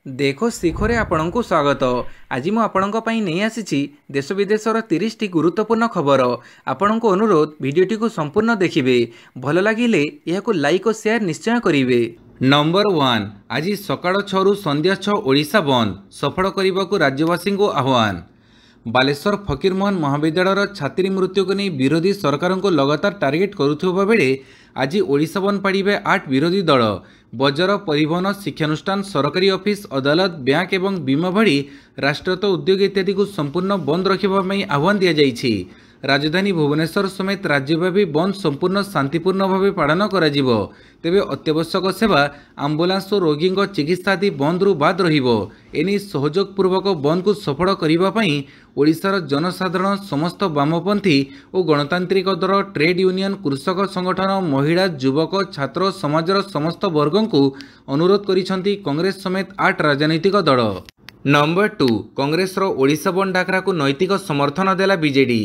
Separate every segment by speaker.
Speaker 1: देखो शिखरे आपणଙ୍କୁ स्वागत। आज मु आपणଙ୍କ ପାଇଁ ନେଇ ଆସିଛି देश विदेशर 30 टी गुरुत्वपूर्ण खबर। आपणଙ୍କୁ अनुरोध भिडियोटी को संपूर्ण देखिए। भल लगिले यहाकु लाइक और शेयर निश्चय करिवे। नंबर 1 आज सकाळ 6 रु संध्या 6 ओडिशा बंद सफल करने को राज्यवासी को आह्वान। बालेश्वर फकीरमोहन महाविद्यालय छात्री मृत्यु को नहीं विरोधी सरकार को लगातार टार्गेट करुवा बेले आज ओडिशा बंद पाड़े 8 विरोधी दल। बजार परिवहन शिक्षानुष्ठान सरकारी ऑफिस अदालत बैंक एवं बीमा भली राष्ट्रयत्त उद्योग इत्यादि को संपूर्ण बंद रखा आह्वान दि जाइछि। राजधानी भुवनेश्वर समेत राज्यव्यापी बंद संपूर्ण शांतिपूर्ण भाव पालन करा जिवो। तेबे अत्यावश्यक सेवा आंबुलांस और रोगी चिकित्सा आदि बंद रु बाद रहिबो। एनी सहयोगपूर्वक बंद को सफल करने पई ओडिशार जनसाधारण समस्त वामपंथी और गणतांत्रिक दल ट्रेड यूनियन कृषक संगठन महिला युवक छात्र समाजर समस्त वर्ग को अनुरोध करिसेंती कांग्रेस समेत 8 राजनीतिक दल। नंबर 2 कांग्रेस ओडिशा बंद डाकरा को नैतिक समर्थन देला बीजेडी।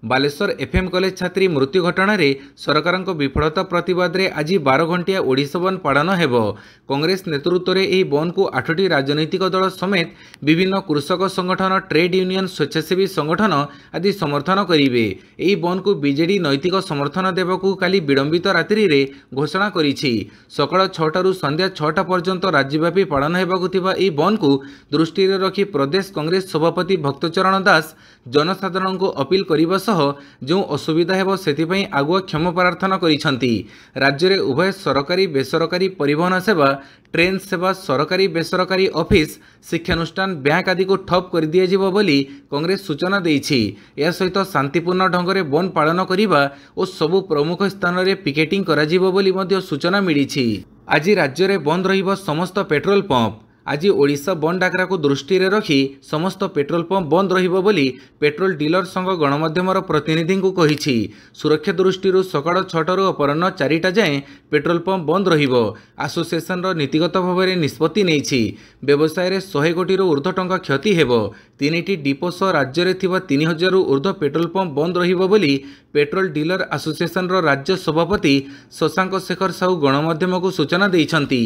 Speaker 1: बालेश्वर एफएम कॉलेज छात्री मृत्यु घटना रे सरकार विफलता प्रतिवाद रे आज 12 घंटिया ओडिशा बंद पालन हेबो। कांग्रेस नेतृत्व में यह बंद को 8टी राजनीतिक दल समेत विभिन्न कृषक संगठन ट्रेड यूनियन स्वेच्छासेवी संगठन आदि समर्थन करेंगे। यह बंद को बीजेडी नैतिक समर्थन देवाकू काली विलंबित रात्रि रे घोषणा करिछि। सकाळ 6 रु संध्या 6 पर्यंत राज्यव्यापी पालन हेबाकू थिबा यह बंद को दृष्टि रखी प्रदेश कांग्रेस सभापति भक्तचरण दास जनसाधारण को अपील करने जो असुविधा हेबो सेतिपई आगुआ क्षमा प्रार्थना करिसेंती। राज्य में उभय सरकारी बेसरकारी परिवहन सेवा ट्रेन सेवा सरकारी बेसरकारी ऑफिस शिक्षानुष्ठान बैंक आदि को ठप कर दिया बोली कांग्रेस सूचना देइछि। या सहित शांतिपूर्ण ढंग से बंद पालन करने और सबु प्रमुख स्थान में पिकेटिंग करा जिवो बोली मध्य सूचना मिली। आज राज्य में बंद रहिबो समस्त पेट्रोल पंप। आज ओडिशा बंद डाकरा को दृष्टि रखी समस्त पेट्रोल पंप बंद रहिबो बोली पेट्रोल डीलर संघ गणमाध्यमर प्रतिनिधि को कहिछि। सुरक्षा दृष्टि सकाळ 6 रु अपराह्न 4टा जाए पेट्रोल पंप बंद रहिबो। एसोसिएशन नीतिगत भाव में निष्पत्ति नेछि। व्यवसाय रे 100 कोटी रु ऊर्ध्व टंका क्षति हेबो। 3टी डिपो सह राज्य में थिबा 3000 रु ऊर्ध्व पेट्रोल पंप बंद रहिबो बोली पेट्रोल डीलर एसोसिएशन राज्य सभापति शशांक शेखर साहू गणमाध्यम को सूचना देइछंती।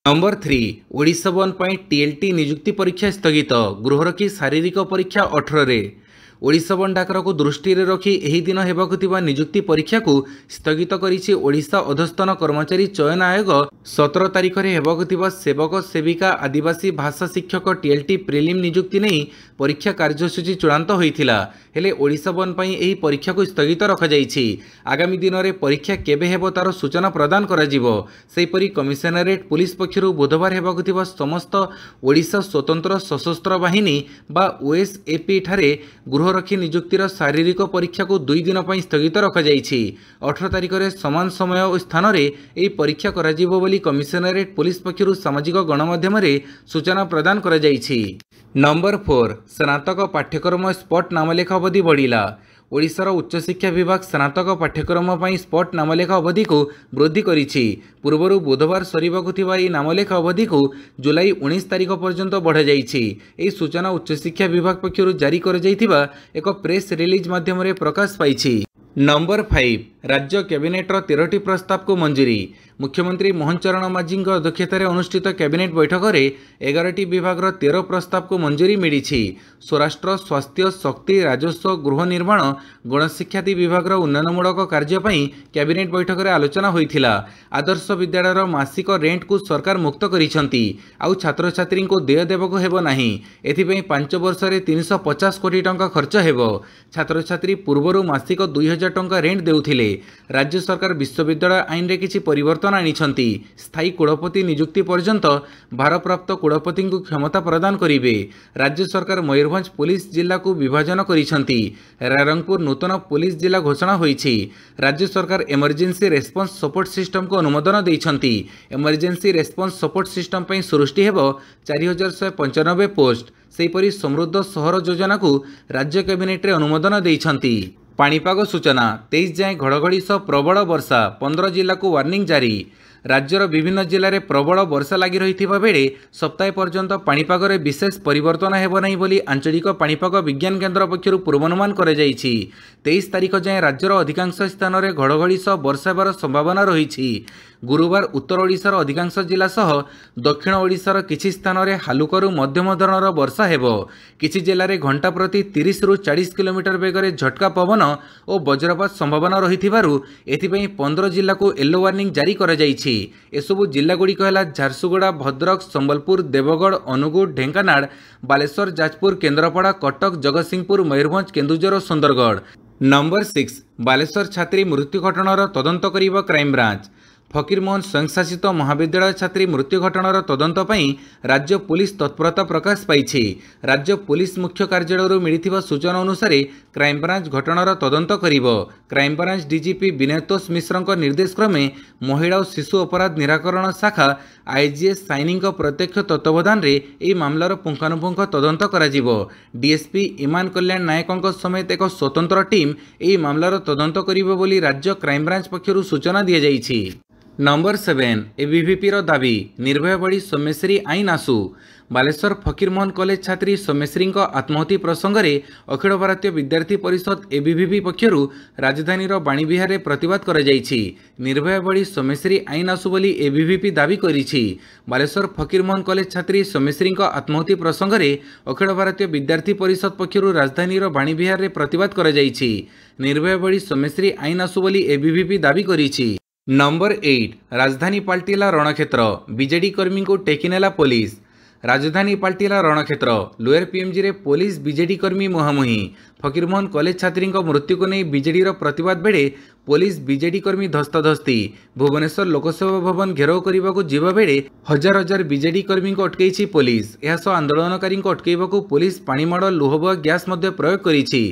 Speaker 1: नंबर 3 ओडिशा बंद पर टीएलटी नियुक्ति परीक्षा स्थगित गृह रखी शारीरिक परीक्षा 18 रे। ओडिशा बंद डाकरा को दृष्टि रखी एही दिन हेबाकु थिबा नियुक्ति परीक्षा को स्थगित करिछि ओडिशा अधस्तन कर्मचारी चयन आयोग। 17 तारिख रे हेबाकु थिबा सेवक सेविका आदिवासी भाषा शिक्षक टीएलटी प्रिलिम नियुक्ति नहीं परीक्षा कार्यसूची चूड़ांत होइथिला। हेले ओडिशा बंद पई एही परीक्षा को स्थगित रखा जाइछि। आगामी दिन में परीक्षा केबे हेबो तार सूचना प्रदान करा जिवो। सेहिपरि कमिशनरेट पुलिस पक्षरु बुधवार हेबाकु थिबा समस्त ओडिशा स्वतंत्र सशस्त्र बाहिनी बा ओएसएपी ठारे गृह रखी नियुक्तिर शारीरिक परीक्षा को 2 दिन पर स्थगित रखा जाइछि। 18 तारिख में समान समय और स्थान में यह परीक्षा करा जिवो बोली कमिशनरेट पुलिस पक्षरु सामाजिक गणमाध्यम सूचना प्रदान करा जाइछि। नंबर 4 स्नातक पाठ्यक्रम स्पॉट नामलेखा अवधि बढ़िला। ओडिशार उच्च शिक्षा विभाग स्नातक पाठ्यक्रम पर स्पॉट नामलेखा अवधि को वृद्धि करिछि। पूर्व बुधवार सरिबाकु थिबा एही नामलेखा अवधि को जुलाई 19 तारिख पर्यंत बढ़ा जाइछि। एही सूचना उच्च शिक्षा विभाग पक्षरु जारी कर जाइथिबा एक प्रेस रिलीज माध्यम रे प्रकाश पाइछि। नंबर 5 राज्य कैबिनेटर 13टी प्रस्ताव को मंजूरी। मुख्यमंत्री मोहन चरण माझी अध्यक्षतार अनुष्ठित कैबिनेट बैठक में 11टी विभाग 13 प्रस्ताव को मंजूरी मिली। स्वराष्ट्र स्वास्थ्य शक्ति राजस्व गृह निर्माण गणशिक्षादी विभाग उन्नयनमूलक कार्यपाई कैबिनेट बैठक में आलोचना होइथिला। आदर्श विद्यालय मासिक रेंट को सरकार मुक्त करिसेंती। आउ छात्र छात्री को देय देवक हेबो नाही। एथिपई 5 वर्ष में 350 कोटी टंका खर्च हेबो। छात्र छात्री पूर्व मासिक 2000 टंका रेंट देउथिले। राज्य सरकार विश्वविद्यालय आईन रे किछि परिवर्तन आनिछंती। स्थायी कुलपति नियुक्ति पर्यंत भारप्राप्त कुलपति को क्षमता प्रदान करिवे। राज्य सरकार मयूरभंज पुलिस जिला को विभाजन करिछंती। रायरंगपुर नूतन पुलिस जिला घोषणा होईछि। राज्य सरकार इमरजेंसी रेस्पॉन्स सपोर्ट सिस्टम को अनुमोदन देइछंती। इमरजेंसी रेस्पॉन्स सपोर्ट सिस्टम पई सृष्टि हेबो 4195 पोस्ट। सेहिपरि समृद्ध सहर योजना को राज्य कैबिनेट रे अनुमोदन देइछंती। पाणीपाग सूचना 23 जाए घड़घड़ी सह प्रबल वर्षा 15 जिला को वार्निंग जारी। राज्यर विभिन्न जिले में प्रबल वर्षा लगी रही बेले सप्ताह पर्यंत पाणीपाग विशेष परिवर्तन हेब नहीं बोली आंचलिक पाणीपाग विज्ञान केन्द्र पक्षर पूर्वानुमान कर 23 तारिख जाए राज्यर अधिकांश स्थान में घड़घड़ी सह वर्षा हेबार संभावना रही। गुरुवार उत्तर ओडिशार अधिकांश जिला सह दक्षिण ओडिशार किछि स्थान में हालुकरू मध्यम धरणर वर्षा हेबो। किछि जिले में घंटा प्रति 30 ରୁ 40 किलोमीटर बेगर झटका पवन और वज्रपात संभावना रहिथिबारु एथिपई 15 जिला को येलो वार्निंग जारी करा जायछि। एसबु जिलागुड़िक है झारसुगुड़ा, भद्रक, संबलपुर, देवगढ़, अनुगुळ, ढेंकानाल, बालेश्वर, जाजपुर, केन्द्रापड़ा, कटक, जगतसिंहपुर, मयूरभंज, केन्दुझर और सुंदरगढ़। नंबर 6 बालेश्वर छात्री मृत्यु घटनार तदंत करिब क्राइमब्रांच। फकीरमोहन स्वयंशासित महाविद्यालय छात्री मृत्यु घटनार तदंत पई राज्य पुलिस तत्परता प्रकाश पाइछि। राज्य पुलिस मुख्य कार्यालय मिलिथिबा सूचना अनुसार क्राइमब्रांच घटनार तदंत करिब। क्राइमब्रांच डीजीपी विनयतोष मिश्रଙ୍କ निर्देश क्रमे महिला और शिशु अपराध निराकरण शाखा आईजीएस साइनिंग प्रत्यक्ष तत्वावधान रे एही मामलार पुंखानुपुंख तदंत कराजिबो। डीएसपी इमान कल्याण नायकଙ୍କ समेत एक स्वतंत्र टीम एही मामलार तदंत करिबो बोली राज्य क्राइमब्रांच पक्षरु सूचना दिया जाइछि। नंबर 7 एबीवीपी दाबी निर्भया बड़ी सोमेश्वरी आईन आसु। बालेश्वर फकीरमोहन कॉलेज छात्री सोमेश्वरी आत्महत्या प्रसंग में अखिल भारतीय विद्यार्थी परिषद एबीवीपी पक्षरु राजधानी बाणीविहार में प्रतिवाद करा जायछि। निर्भया बड़ी सोमेश्वरी आईन आसु बोली एबीवीपी दाबी करिछि। बालेश्वर फकीरमोहन कॉलेज छात्री सोमेश्वरी आत्महत्या प्रसंग में अखिल भारतीय विद्यार्थी परिषद पक्षरु राजधानी बाणीविहार में प्रतिवाद करा जायछि। निर्भया बड़ी सोमेश्वरी आईन आसु बोली एबीवीपी दाबी करिछि। नंबर 8 राजधानी पाल्टिला रणक्षेत्र, बीजेडी कर्मी को टेकिनेला पुलिस। राजधानी पाल्टिला रणक्षेत्र, लोअर पीएमजी रे पुलिस बीजेडी कर्मी मुहांमुही। फकीरमोहन कॉलेज छात्री मृत्यु को नहीं बीजेडी प्रतिवाद बेड़े पुलिस बीजेडी कर्मी धस्ताधस्ती। भुवनेश्वर लोकसेवा भवन घेराव करने को जीवा बेड़े हजार हजार बीजेडी कर्मी को अटकई पुलिस। यह आंदोलनकारी अटकैवाकू पुलिस पानीमाड़ लुहबुआ गैस प्रयोग करिछि।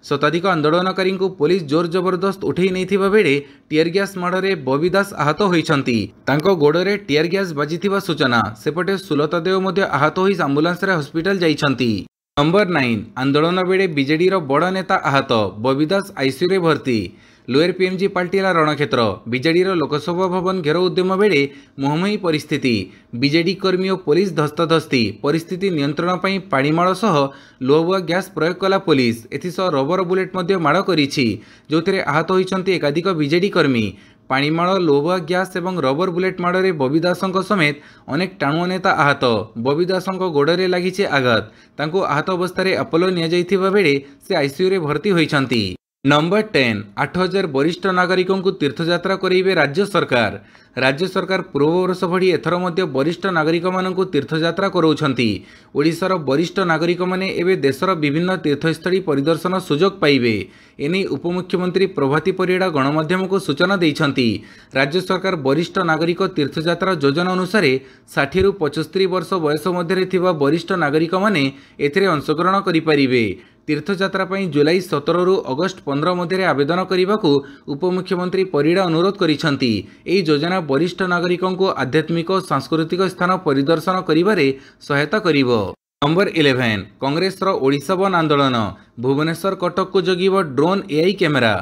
Speaker 1: शताधिक आंदोलनकारी पुलिस जोर जबरदस्त उठे नहीं बेड़े टीयर गैस माड़े बबी दास आहत होइछंती। तांको गोड़े टीयर गैस बाजिथिबा सूचना। सेपटे सुलता देव आहत होई आंबुलांस रे हॉस्पिटल जाइछंती। नंबर 9 आंदोलन बेड़े बीजेडी बड़ नेता आहत, बबी दास आईसीयू रे भर्ती। लोअर पीएमजी पाल्टिला रणक्षेत्र, बीजेडी लोकसभा भवन घेराव उद्यम बेड़े मुहांमुही परिस्थिति। बीजेडी कर्मी और पुलिस धस्ताधस्ती। परिस्थिति नियंत्रण पर पाणीमाड़ सह लुहबुआ गैस प्रयोग कला पुलिस। एथिसह रबर बुलेट माड़ करिछि, जोथिरे आहत होइछंती एकाधिक बीजेडी कर्मी। पाणीमाड़ लुहबुआ गैस और रबर बुलेट माड़े बबी दासଙ୍କ समेत अनेक टाणुआ नेता आहत। बबी दासଙ୍କ गोड़े लगी आघात। तांको आहत अवस्था अपोलो निया बेड़े से आईसीयू रे भर्ती होइछंती। नंबर 10 8000 वरिष्ठ नागरिकों को तीर्थयात्रा करेंगे राज्य सरकार। राज्य सरकार पूर्व वर्ष भड़ी एथर मध्य वरिष्ठ नागरिक मानक तीर्थयात्रा कराउछंती। ओडिशार वरिष्ठ नागरिक माने एवं देशर विभिन्न तीर्थस्थली परिदर्शन सुजोग पाइबे। एने उपमुख्यमंत्री प्रभाती परिड़ा गणमाध्यम को सूचना देइछंती। राज्य सरकार वरिष्ठ नागरिक तीर्थयात्रा योजना अनुसार 60 ରୁ 75 वर्ष बयस मध्य थिबा वरिष्ठ नागरिक माने एथिरे अंशग्रहण करिपारिबे। तीर्थयात्रा पर जुलाई 17 ରୁ अगस्ट 15 मध्य आवेदन करने को उपमुख्यमंत्री परिड़ा अनुरोध करिछंती। एही योजना वरिष्ठ नागरिकों को आध्यात्मिक और सांस्कृतिक स्थान परिदर्शन करिबारे सहायता करिवो। नंबर 11 कांग्रेस ओडिशा बंद आंदोलन, भुवनेश्वर कटक को जगिब ड्रोन एआई कैमेरा।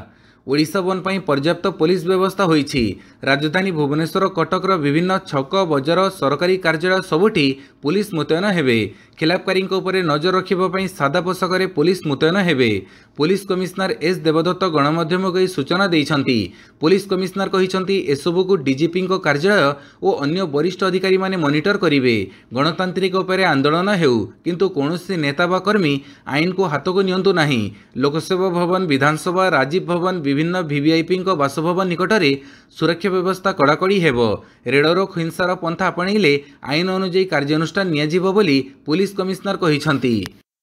Speaker 1: ओडिशा बंद पर पर्याप्त पुलिस व्यवस्था होइछि। राजधानी भुवनेश्वर कटकर विभिन्न छक, बजार, सरकारी कार्यालय सबुठी पुलिस मुतयन हेबे। खिलाफकारी नजर रखा सादा पोशाक पुलिस मुतयन हेबे। पुलिस कमिशनर एस देवदत्त गणमाध्यम को सूचना देइछंती। पुलिस कमिशनर कहिछंती एसबू को डीजीपी कार्यालय और अन्य वरिष्ठ अधिकारी माने मॉनिटर करिवे। गणतांत्रिक उपाय आंदोलन हेउ, किंतु कौनसी नेता बा कर्मी आईन को हाथ को नियंतु नाही। लोकसेवा भवन, विधानसभा, राजीव भवन, विभिन्न वीवीआईपी बासभवन निकट में सुरक्षा व्यवस्था कड़ाकड़ी हेबो। रेड रोक हिंसार पंथा आपणैले आईन अनुଯାयी कार्यानुष्ठान नियाजिबो बोली पुलिस कमिशनर कहिछंती।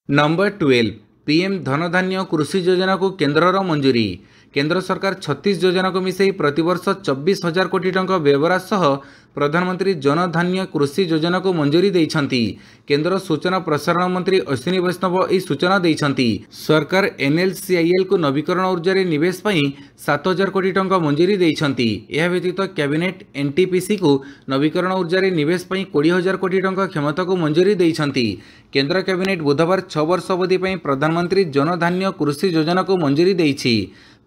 Speaker 1: नंबर 12 पीएम धनधान्य कृषि योजना को केन्द्रर मंजूरी। केंद्र सरकार 36 योजना को मिसई प्रतिवर्ष 24,000 कोटी टंका व्यवहार सह प्रधानमंत्री जनधान्य कृषि योजना को मंजूरी देइछंती। केंद्र सूचना प्रसारण मंत्री अश्विनी वैष्णव यह सूचना देइछंती। सरकार एनएलसीआईएल को नवीकरण ऊर्जा रे निवेश पई 7,000 कोटी टंका मंजूरी देइछंती। यह व्यतीत कैबिनेट एनटीपीसी को नवीकरण ऊर्जा रे निवेश पई 20,000 कोटी टंका क्षमता को मंजूरी देइछंती। केंद्र कैबिनेट बुधवार 6 वर्ष अवधि पई प्रधानमंत्री जनधान्य कृषि योजना को मंजूरी देइछि।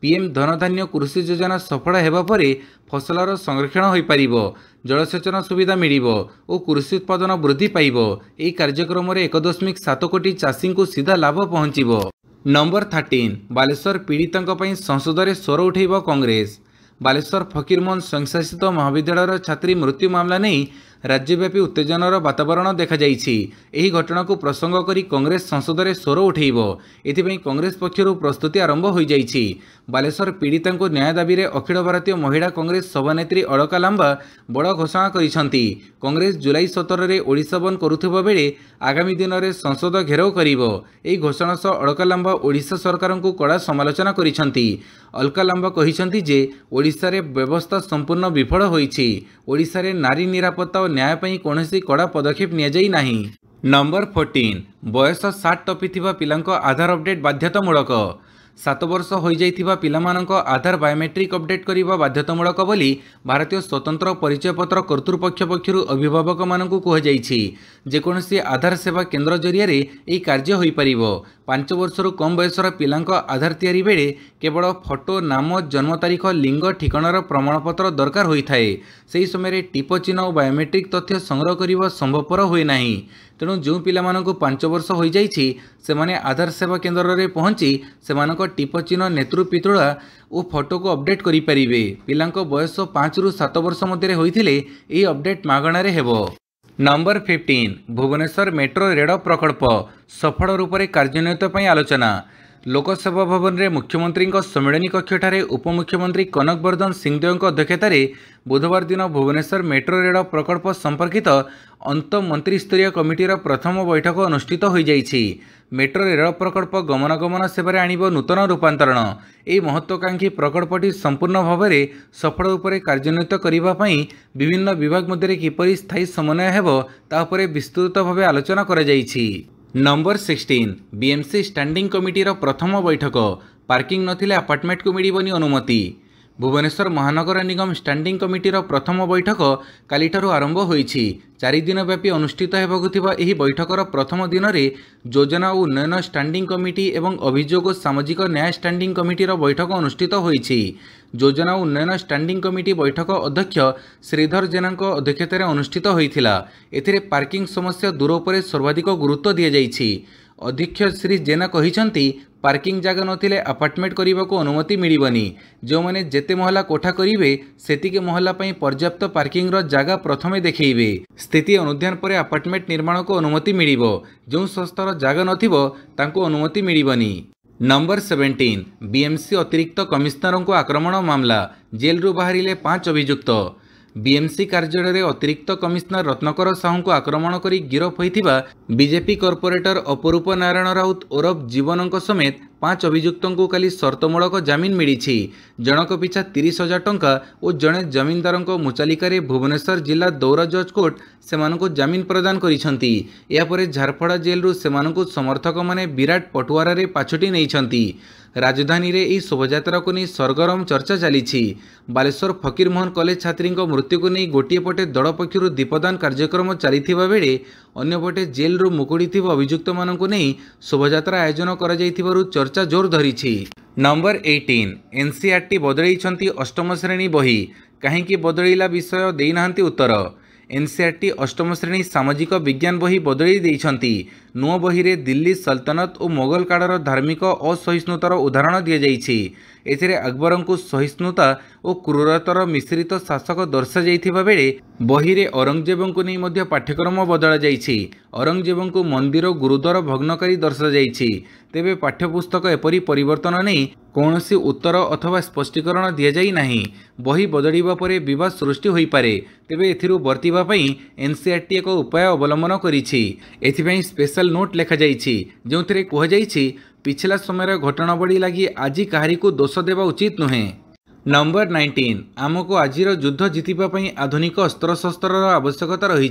Speaker 1: पीएम धनधान्य कृषि योजना सफल हेबा परे फसलर संरक्षण हो पारिबो, जलसेचन सुविधा मिलिबो और कृषि उत्पादन वृद्धि पाइबो। एही कार्यक्रम में 1.7 कोटी चाषी को सीधा लाभ पहुंचीबो। नंबर 13 बालेश्वर पीड़ितों संसद में स्वर उठेब कांग्रेस। बालेश्वर फकीरमोहन स्वयंशासित महाविद्यालय छात्री मृत्यु मामला नहीं राज्यव्यापी उत्तेजनार वातावरण देखा यही घटना को प्रसंग करी कांग्रेस संसद में स्वर उठेब एथिपाई कांग्रेस पक्षर प्रस्तुति आरंभ हो जाइछि। बालेश्वर पीड़िता को न्याय दाबी में अखिल भारतीय महिला कांग्रेस सभानेत्री अलका लांबा बड़ घोषणा करिसेंति। कांग्रेस जुलाई 17 में ओडिशा बंद करुथिबा बेले आगामी दिन में संसद घेराव करिब। एही घोषणा सह अलका लांबा ओडिशा सरकार को कड़ा समालोचना करिसेंति। अलका लांबा कहिसेंति जे ओडिशा रे व्यवस्था संपूर्ण विफल होइछि। ओडिशा रे नारी निरापत्ता और न्याय पई कोनोसी कड़ा पदक्षेप निया जाई नाही। नंबर 14 बयस 60 टपिथिबा पिलांको आधार अपडेट बाध्यतामूलक। 7 वर्ष हो जाइथिबा पिलामानंको आधार बायोमेट्रिक अपडेट करिबा बाध्यतामूलक बोली भारतीय स्वतंत्र परिचय पत्र कर्तृपक्ष पक्षरु अभिभावक मानकु कह जाइछि। जेकोनसी आधार सेवा केन्द्र जरिया रे एही कार्य होई परिबो। 5 वर्षरु कम बयसर पिलांको आधार तयारी बेले केवल फोटो नाम जन्म तारीख लिंग ठिकानार प्रमाणपत्र दरकार होइथाए। सेही समय टिप चिन्ह और बायोमेट्रिक तथ्य संग्रह करने संभवपर हुए नहीं। तेणु जो पिलामानंकु 5 वर्ष हो जाइछि सेमाने आधार सेवा केन्द्र में पहुंची सेमानक टिप चिन्ह नेत्रु पितुड़ा और फोटो को अपडेट करि परिबे। पिलांको बयस 5 रु 7 वर्ष मध्य होइथिले एही अपडेट मागणारे हेबो। नंबर 15 भुवनेश्वर मेट्रो रेल प्रकल्प सफल रूप से कार्यान्वित पई आलोचना। लोकसेवा भवन में मुख्यमंत्री सम्मेलनी कक्षठारे उपमुख्यमंत्री कनक वर्धन सिंहदेव अध्यक्षतार बुधवार दिन भुवनेश्वर मेट्रो रेल प्रकल्प संपर्कित अंत मंत्रिस्तरीय कमिटीर प्रथम बैठक अनुष्ठित हो जाइछि। मेट्रो रेल प्रकल्प गमनागमन सेवार आणिब नूतन रूपांतरण। यह महत्वाकांक्षी प्रकल्पटी संपूर्ण भाव में सफल रूप से कार्यान्वित करने विभिन्न विभाग मध्य किपरि स्थायी समन्वय हेबो ता उपरे विस्तृत भाव आलोचना करा जाइछि। नंबर 16 बीएमसी स्टैंडिंग कमिटीर प्रथम बैठक पार्किंग नथिले अपार्टमेंट को मिलिबनी अनुमति। भुवनेश्वर महानगर निगम स्टैंडिंग कमिटीर प्रथम बैठक कालीठारु आरंभ होइछि। 4 दिन व्यापी अनुष्ठित हेबाकुथिबा एही बैठकर प्रथम दिन में योजना और उन्नयन स्टैंडिंग कमिटी एवं अभियोग सामाजिक न्याय स्टैंडिंग कमिटीर बैठक अनुष्ठित होइछि। योजना और उन्नयन स्टैंडिंग कमिटी बैठक अध्यक्ष श्रीधर जेनाଙ୍କ अध्यक्षतार अनुष्ठित होइथिला। एथिरे पार्किंग समस्या दूर उपरे सर्वाधिक गुरुत्व दिया जाइछि। अध्यक्ष श्री जेना कहिसंती पार्किंग जगह नथिले अपार्टमेंट करने को अनुमति मिलिबनी। जो माने जेते महला कोठा करिवे सेतिके महला पई पर्याप्त पार्किंग रो जगह प्रथमे देखैबे। स्थिति अनुध्यान पर अपार्टमेंट निर्माण को अनुमति मिलिबो। जो संस्थार जगह नथिबो तांको अनुमति मिलिबनी। नंबर 17 बीएमसी अतिरिक्त कमिश्नर को आक्रमण मामला जेल रु बाहरिले 5 अभियुक्त। बीएमसी कार्यालय में अतिरिक्त कमिश्नर रत्नकर साहू को आक्रमण कर गिरफ होइथिबा बीजेपी कॉर्पोरेटर अपरूप नारायण राउत ओरफ जीवनों समेत 5 अभियुक्तों को काली शर्तमूलक जमीन मिली। जनक पिछा 30,000 टंका और जड़े जमीनदार मुचालिकार भुवनेश्वर जिला दौरा जज कोर्ट सेमानकु जमीन प्रदान करिसेंति। यापर झारपड़ा जेलरू सेमानकु समर्थक माने विराट पटुआरा रे पाछुटी नैछंती। राजधानी रे एही शोभायात्रा को नहीं सरगरम चर्चा चली। बालेश्वर फकीरमोहन कॉलेज छात्री मृत्यु को नहीं गोटे पटे दल पक्षर दीपदान कार्यक्रम चलता बेले अन्यपटे जेलरू मुकुड़ी अभियुक्त मानू नहीं शोभायात्रा आयोजन कर चर्चा जोर धरी। नंबर 18 एनसीईआरटी बदलैछंती अष्टम श्रेणी बही कहीं बदलैला विषय देना उत्तर। एनसीईआरटी अष्टम श्रेणी सामाजिक विज्ञान बही बदली देइछंती। नुआ बही रे दिल्ली सल्तनत और मोगल कालर धार्मिक असहिष्णुतार उदाहरण दि जाइछि। एथिरे अकबरंकु सहिष्णुता और क्रूरतार मिश्रित शासक दर्शा जाइथिबा बेले बही रे औरंगजेबंकु नहीं मध्य पाठ्यक्रम बदला जाइछि। औरंगजेबंकु मंदिर गुरुद्वार भग्नकारी दर्शा जाइछि। तेबे पाठ्यपुस्तक एपरी परिवर्तन नहीं कौनसी उत्तर अथवा स्पष्टीकरण दि जाई नाही। बही बदलिबा परे विवाद सृष्टि होई पारे। तेबे एथिरु बर्तिबा पई एनसीईआरटी एक उपाय अवलंबन करिछि। एथिपई स्पेशल नोट लेखा जाइछि जोंथिरे कहा जाइछि पिछला समय घटनावली लगी आज कहारी को दोष देवा उचित नुहे। नंबर 19 आमको आजिर युद्ध जीतिबा आधुनिक अस्त्रशस्त्र आवश्यकता रही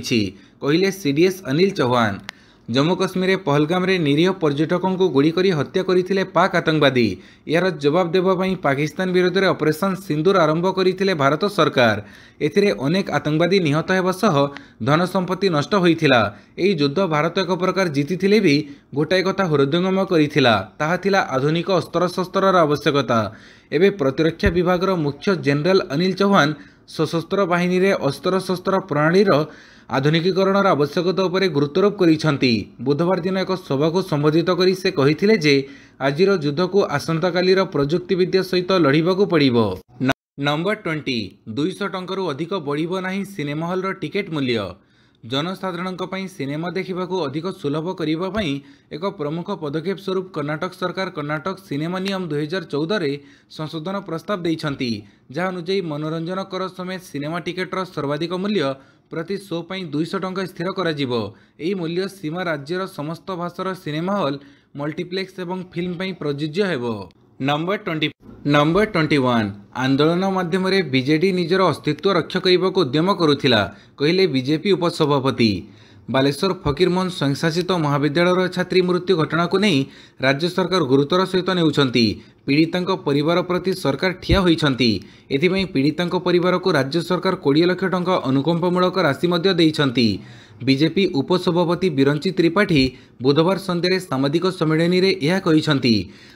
Speaker 1: कहले सीडीएस अनिल चौहान। जम्मू कश्मीर पहलगाम रे निरीह पर्यटकों को गुड़ी करी हत्या करथिले पाक आतंकवादी। यार जवाब देवाई पाकिस्तान विरोध में ऑपरेशन सिंदूर आरंभ करथिले भारत सरकार। एथिरे अनेक आतंकवादी निहत हेबा सह धन संपत्ति नष्ट होइथिला। एही युद्ध भारत एक प्रकार जीतिथिले भी गोटाए कथा हृदयंगम करिथिला ताहा थिला आधुनिक अस्त्रशस्त्रर आवश्यकता। एबे प्रतिरक्षा विभाग मुख्य जनरल अनिल चौहान सशस्त्र बाहिनी रे अस्त्रशस्त्र प्रणालीर आधुनिकीकरण आवश्यकता उपरे गुरुत्वारोप करिसेंति। बुधवार दिन एक सभा को संबोधित करी से कहिथिले जे आजिर युद्ध को आसंता कालीर प्रजुक्ति विद्या सहित लड़िबाकू पड़िबो। नंबर 20 200 टंकरू अधिक बढ़िबो नाही सिनेमा हॉल टिकेट मूल्य। जनसाधारणଙ୍କ ପାଇଁ सिनेमा देखिबाकू अधिक सुलभ करिबा ପାଇଁ एक प्रमुख पदक्षेप स्वरूप कर्नाटक सरकार कर्नाटक सिनेमा नियम 2014 रे संशोधन प्रस्ताव दैछंती, जहा अनुଯାयी मनोरंजन कर समेत सिनेमा टिकेटर सर्वाधिक मूल्य प्रति शो ପାଇଁ 200 टंका स्थिर करा जिवो। एही मूल्य सीमा राज्यर समस्त भाषार सिनेमा हॉल मल्टीप्लेक्स एवं फिल्म ପାଇଁ प्रযোज्य हेबो। नंबर 21 आंदोलन माध्यम बीजेडी निजर अस्तित्व रक्षा करने को उद्यम करुथिला कहले बीजेपी उपसभापति। बालेश्वर फकीरमोहन स्वयंशासित महाविद्यालय छात्री मृत्यु घटना को नहीं राज्य सरकार गुरुतर सहित नेउछंती। पीड़िता परिवार प्रति सरकार ठिया होइछंती। एथिପାଇଁ पीड़िता परिवार को राज्य सरकार 20 लाख टंका अनुकंपमूलक राशि मध्य देइछंती। बीजेपी उपसभापति बिरंची त्रिपाठी बुधवार संध्यारे सामाजिक सम्मेलन में यह कहिछंती।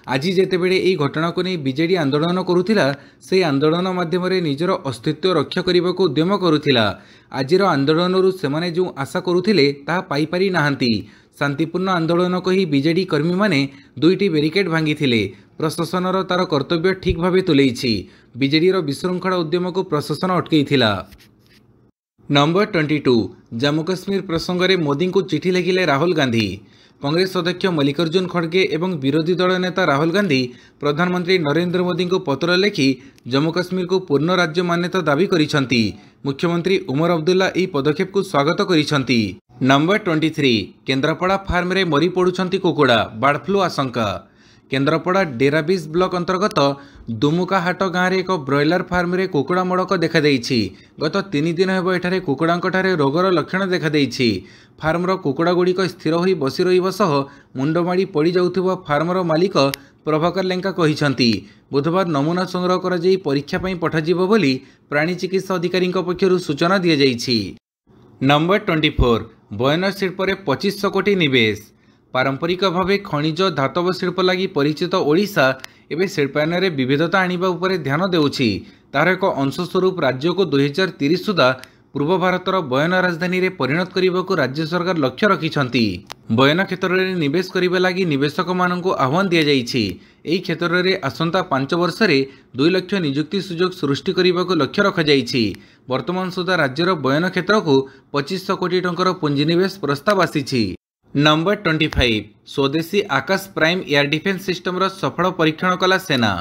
Speaker 1: आज जेतेबेले एही घटना को नहीं बीजेडी आंदोलन करुथिला से आंदोलन माध्यम निजर अस्तित्व रक्षा करने को उद्यम करुथिला। आजिर आंदोलन सेमाने जो आशा करुथिले ताहा पाई पारि नाहांती। शांतिपूर्ण आंदोलन कही बीजेडी कर्मी माने 2टी बैरिकेड भांगिथिले। प्रशासनर तार कर्तव्य ठीक भावे तुलेइछि। बीजेडीर विशृंखला उद्यम को प्रशासन अटकैथिला। नंबर 22 जम्मू काश्मीर प्रसंग में मोदी को चिठी लिखिले राहुल गांधी। कांग्रेस अध्यक्ष मल्लिकार्जुन खड़गे एवं विरोधी दल नेता राहुल गांधी प्रधानमंत्री नरेंद्र मोदी को पत्र लिखि जम्मू काश्मीर को पूर्ण राज्य मान्यता दावी करिसंती। मुख्यमंत्री उमर अब्दुल्ला ई पदक्षेप को स्वागत करिसंती। नंबर 23 केन्द्रापड़ा फार्म रे मरी पड़ुछंती कुकुड़ा बर्ड फ्लू आशंका। केन्द्रापड़ा डेराबिस ब्लॉक अंतर्गत दुमुकाहाट गाँव में एक ब्रॉयलर फार्म रे कुकुड़ा मड़क देखा देइछि। गत 3 दिन हेब एठारे कुकुड़ांकठारे रोगर लक्षण देखा देइछि। फार्मर कुकुड़ा गुड़िक स्थिर होई बसी रहिबा सह मुंडमाड़ी पड़ी जाउथिबा फार्मर मालिक प्रभाकर लेंका कहिसंती। बुधवार नमूना संग्रह करा जाई परीक्षा पई पठाजिबो बोली प्राणी चिकित्सा अधिकारी पक्षरु सूचना दिया जाइछि। नंबर 24 बयन शिल्प रे 2500 कोटी निवेश। पारंपरिक भावे खनिज धातव शिल्प लगी परिचित ओडिशा एवं शिल्पायन में विविधता आनिबा उपरे ध्यान देउछि। तार एक अंश स्वरूप राज्य को 2030 सुधा पूर्व भारतर बयन राजधानी रे परिणत करने को राज्य सरकार लक्ष्य रखिछंती। बयन क्षेत्र में निवेश करने लगी निवेशक मानक आह्वान दि जाइछि। एही क्षेत्र में आसंता 5 वर्ष में 2 लाख नियुक्ति सुजोग सृष्टि करने को लक्ष्य रखा जाइछि। वर्तमान सुधा राज्यर बयन क्षेत्र को 2500 कोटी टंकार पुंजीनिवेश प्रस्ताव आसीछि। नंबर 25 स्वदेशी आकाश प्राइम एयर डिफेन्स सिस्टम रो सफल परीक्षण कला सेना।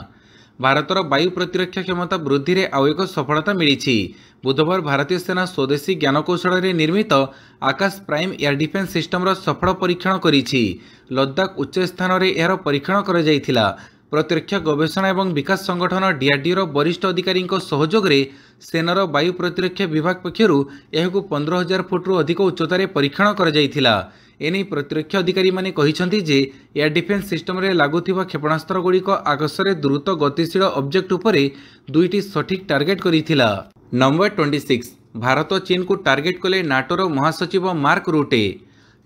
Speaker 1: भारतर वायु प्रतिरक्षा क्षमता वृद्धि रे आउ एक सफलता मिली। बुधवार भारतीय सेना स्वदेशी ज्ञानकौशल रे निर्मित आकाश प्राइम एयर डिफेन्स सिस्टम रो सफल परीक्षण करिछि। लद्दाख उच्च स्थान रे एହାର परीक्षण करा जायथिला। प्रतिरक्षा गवेषणा एवं विकास संगठन डीआरडीओ वरिष्ठ अधिकारी सहयोग रे सेनार वायु प्रतिरक्षा विभाग पक्षरु एहाकु 15,000 फुट्रु अधिक उच्चतार परीक्षण करा जायथिला। एने प्रतिरक्षा अधिकारी माने कहिसंती जे एयर डिफेन्स सिस्टम रे लागुथिबा क्षेपणास्त्र गुड़िक आकाश रे द्रुत गतिशील ऑब्जेक्ट उपरे 2टी सठिक टार्गेट करिथिला। नंबर 26 भारत चीन को टार्गेट कले नाटोर महासचिव मार्क रूटे।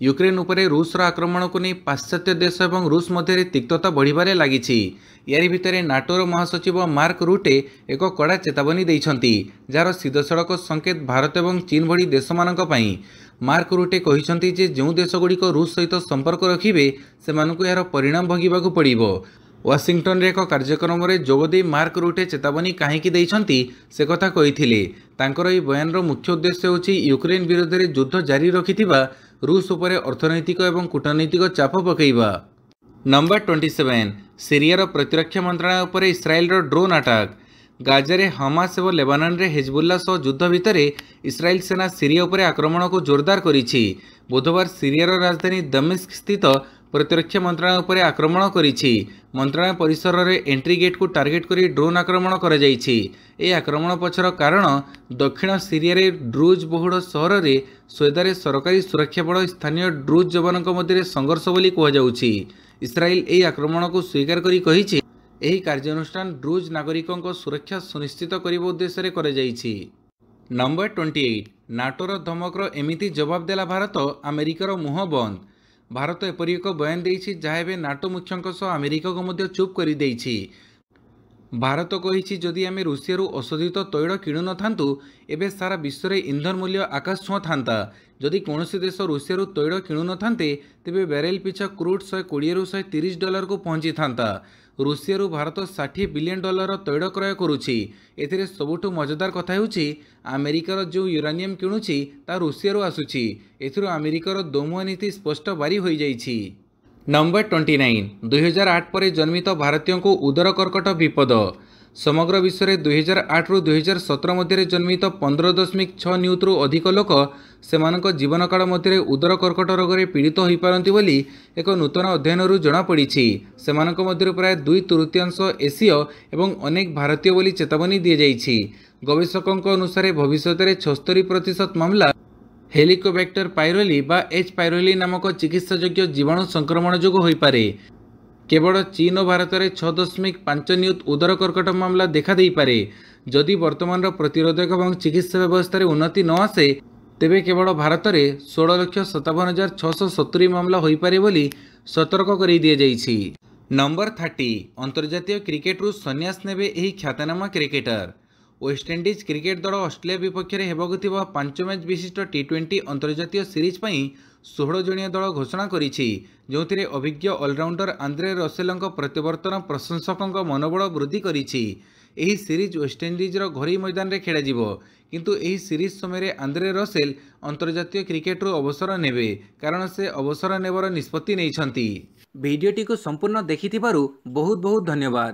Speaker 1: यूक्रेन उपरे रूसर आक्रमण को नहीं पाश्चात्य देश और रूस मध्य तिक्तता बढ़िबारे लागिछि। यारि भितरे नाटोर महासचिव मार्क रूटे एक कड़ा चेतावनी दैछंती, जार सीधासड़क संकेत भारत और चीन भली देश मानक पई। मार्क रूटे कहिसंती जे जो देशगुड़िक रूस सहित संपर्क रखिबे सेमानकु यार परिणाम भोगिबाकु पड़िबो। वाशिंगटन रे एक कार्यक्रम में जोगदे मार्क रूटे चेतावनी कहीं देइछंती से कथा कहिथिले। तांकर एही बयान रो मुख्य उद्देश्य होछि यूक्रेन विरोध में युद्ध जारी रखिथिबा रूस उपरे अर्थनैतिक और कूटनैतिक चाप पकईबा। नंबर 27 सीरियार प्रतिरक्षा मंत्रालय उपरे इस्राएल रो ड्रोन अटैक। गाजारे हमास और लेबानन रे हिजबुल्ला सह युद्ध भितर इस्राएल सेना सीरिया उपरे आक्रमण को जोरदार करिछि। बुधवार सीरियार राजधानी दमिश्क स्थित प्रतिरक्षा मंत्रालय उपरे आक्रमण करिछि। मंत्रालय परिसर रे एंट्री गेट को टार्गेट करी ड्रोन आक्रमण करा जाइछि। ए आक्रमण पछर कारण दक्षिण सीरिया रे ड्रूज बहुड़ सहर रे स्वेदारे सरकारी सुरक्षा बल स्थानीय ड्रूज जवानक मध्य संघर्ष बोली कह जाउछि। इस्राएल ए आक्रमण को स्वीकार करी कहिछि एही कार्यानुष्ठान ड्रूज नागरिकों सुरक्षा सुनिश्चित करने उद्देश्य करा जाइछि। नंबर 28 नाटोर धमकर एमिति जवाब देला भारत अमेरिकार मुह बंद। भारत एपरी एक बयान देइछि जहाँ एबे नाटो मुख्यों सह अमेरिका को मध्य चुप कर देइछि। भारत कहिछि जदि आमे रूसियारू अशोधित तैल किणु न थांतु एबे सारा विश्व में इंधन मूल्य आकाश छुआ थांता। जदि कौनसी देश रूसियारू तैल किणु न थांते तेबे बैरेल पिछा क्रूड $120 ରୁ $130 को पहुंची थांता। ରୁଷିଆରୁ ଭାରତ $60 ବିଲିୟନ ତୈଳ କ୍ରୟ କରୁଛି। ଏଥିରେ ସବୁଠୁ ମଜାଦାର କଥା ହେଉଛି ଆମେରିକାର ଯେଉଁ ୟୁରାନିୟମ୍ କିଣୁଛି ତାହା ରୁଷିଆରୁ ଆସୁଛି। ଏଥିରୁ ଆମେରିକାର ଦୋମୁହାଁ ନୀତି ସ୍ପଷ୍ଟ ବାରି ହୋଇଯାଇଛି। ନମ୍ବର 29 2008 ପରେ ଜନ୍ମିତ ଭାରତୀୟଙ୍କୁ ଉଦର କର୍କଟ ବିପଦ। ସମଗ୍ର ବିଶ୍ୱରେ 2008ରୁ 2017 ମଧ୍ୟରେ ଜନ୍ମିତ 15.6 ନିୟୁତରୁ ଅଧିକ ଲୋକ ସେମାନଙ୍କ ଜୀବନକାଳ ମଧ୍ୟରେ ଉଦର କର୍କଟ ରୋଗରେ ପୀଡ଼ିତ ହୋଇପାରନ୍ତି ବୋଲି ଏକ ନୂତନ ଅଧ୍ୟୟନରୁ ଜଣାପଡ଼ିଛି। ସେମାନଙ୍କ ମଧ୍ୟରୁ ପ୍ରାୟ 2/3 ଏସୀୟ ଏବଂ ଅନେକ ଭାରତୀୟ ବୋଲି ଚେତାବନୀ ଦିଆଯାଇଛି। ଗବେଷକଙ୍କ ଅନୁସାରେ ଭବିଷ୍ୟତରେ 76% ମାମଲା ହେଲିକୋବ୍ୟାକ୍ଟର ପାଇରୋଲି ବା ଏଚ୍ ପାଇରୋଲି ନାମକ ଚିକିତ୍ସାଯୋଗ୍ୟ ଜୀବାଣୁ ସଂକ୍ରମଣ ଯୋଗୁଁ ହୋଇପାରେ। କେବଳ ଚୀନ ଓ ଭାରତରେ 6.5 ନିୟୁତ ଉଦର କର୍କଟ ମାମଲା ଦେଖାଦେଇପାରେ। ଯଦି ବର୍ତ୍ତମାନର ପ୍ରତିରୋଧକ ଏବଂ ଚିକିତ୍ସା ବ୍ୟବସ୍ଥାରେ ଉନ୍ନତି ନ ଆସେ ତେବେ କେବଳ ଭାରତରେ 16,57,670 ମାମଲା ହୋଇପାରେ ବୋଲି ସତର୍କ କରି ଦିଆଯାଇଛି। ନମ୍ବର 30 ଅନ୍ତର୍ଜାତୀୟ କ୍ରିକେଟରୁ ସନ୍ନ୍ୟାସ ନେବେ ଏହି ଖ୍ୟାତନାମା କ୍ରିକେଟର। ୱେଷ୍ଟଇଣ୍ଡିଜ୍ କ୍ରିକେଟ ଦଳ ଅଷ୍ଟ୍ରେଲିଆ ବିପକ୍ଷରେ ହେବାକୁ ଥିବା 5 ମ୍ୟାଚ୍ ବିଶିଷ୍ଟ T20 ଅନ୍ତର୍ଜାତୀୟ ସିରିଜ୍ ପାଇଁ 16 ଜଣିଆ ଦଳ ଘୋଷଣା କରିଛି, ଯେଉଁଥିରେ ଅଭିଜ୍ଞ ଅଲରାଉଣ୍ଡର ଆନ୍ଦ୍ରେ ରସେଲଙ୍କ ପ୍ରତ୍ୟାବର୍ତ୍ତନ ପ୍ରଶଂସକଙ୍କ ମନୋବଳ ବୃଦ୍ଧି କରିଛି। ଏହି ସିରିଜ୍ ୱେଷ୍ଟଇଣ୍ଡିଜର ଘରୋଇ ମଇଦାନରେ ଖେଳାଯିବ, କିନ୍ତୁ ଏହି ସିରିଜ୍ ସମୟରେ ଆନ୍ଦ୍ରେ ରସେଲ ଅନ୍ତର୍ଜାତୀୟ କ୍ରିକେଟରୁ ଅବସର ନେବେ, କାରଣ ସେ ଅବସର ନେବାର ନିଷ୍ପତ୍ତି ନେଇଛନ୍ତି। ଭିଡ଼ିଓଟିକୁ ସମ୍ପୂର୍ଣ୍ଣ ଦେଖିଥିବାରୁ ବହୁତ ବହୁତ ଧନ୍ୟବାଦ।